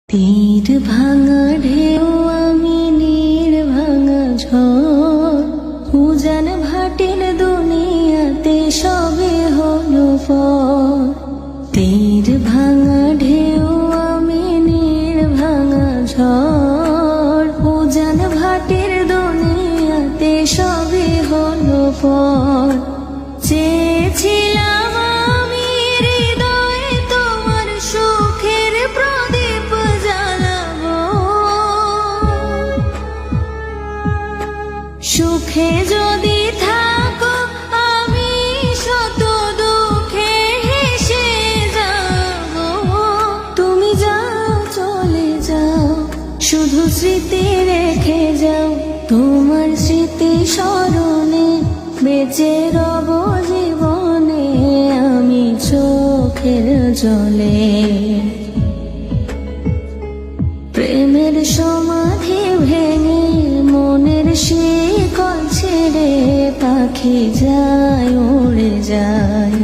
তীর ভাঙা ঢেউ আমি নীর ভাঙা ঝড় উজান ভাটির দুনিয়াতে সবে হলো পর। তীর ভাঙা ঢেউ আমি নীর ভাঙা ঝড় উজান ভাটির দুনিয়াতে সবে হলো পর। চেয়েছিলাম আমি হৃদয়ে তোমার সুখের প্রদীপ জ্বালাবো, সুখে যদি থাকো আমি শত দুঃখে হেসে যাব। তুমি যাও চলে যাও, শুধু স্মৃতি রেখে যাও, তোমার স্মৃতি স্মরণে বেঁচে রব জীবনে আমি চোখের জলে। প্রেমের সমাধি ভেঙে মনের শিকল ছেড়ে পাখি যায় উড়ে যায়।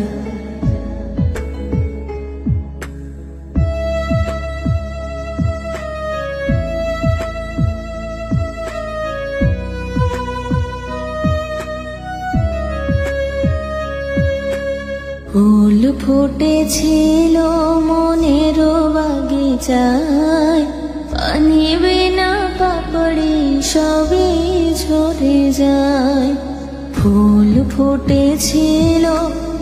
ফুল ফুটেছিল মনের বাগিচায়, পানি বিনা পাপড়ি সবই ঝরে যায়। ফুল ফুটেছিল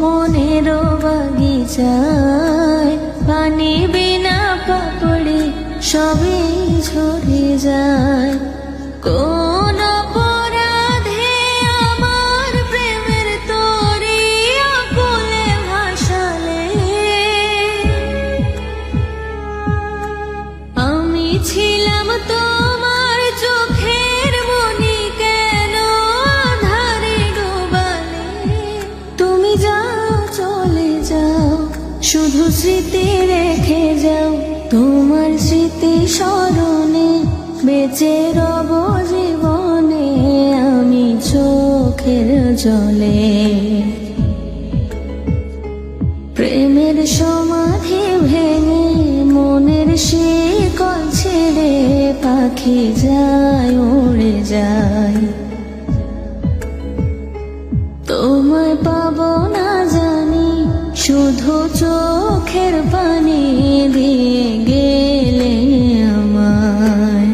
মনের বাগিচায়, পানি বিনা পাপড়ি সবই ঝরে যায়। কোন অপরাধে আমার প্রেমের তরি আকুলে ভাসালে, আমি ছিলাম তোমার চোখের মনি কেন আধারে ডুবালে। তুমি যাও চলে যাও, শুধু স্মৃতি রেখে যাও, তোমার স্মৃতি স্মরণে বেঁচে রব জীবনে আমি চোখের জলে। প্রেমের সমাধি ভেঙে মনের শিকল ছেড়ে পাখি যায় উড়ে যায়। তোমায় পাবো না জানি, শুধু চোখের পানি দিয়ে গেলে আমায়।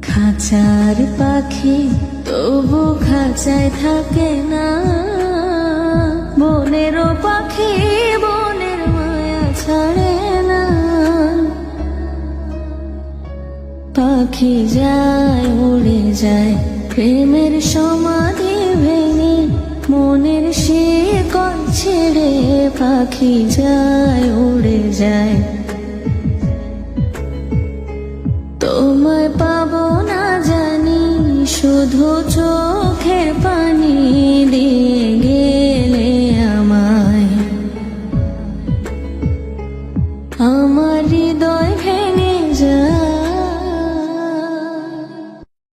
খাঁচার পাখি তবু খাঁচায় থাকে না, বনেরও পাখি বনের মায়া ছাড়ে না। পাখি যায় উড়ে যায়, প্রেমের সমাধি ভেঙে মনের শিকল ছেড়ে পাখি যায় উড়ে যায়। তোমায় পাবো না জানি, শুধু চোখের পানি দিয়ে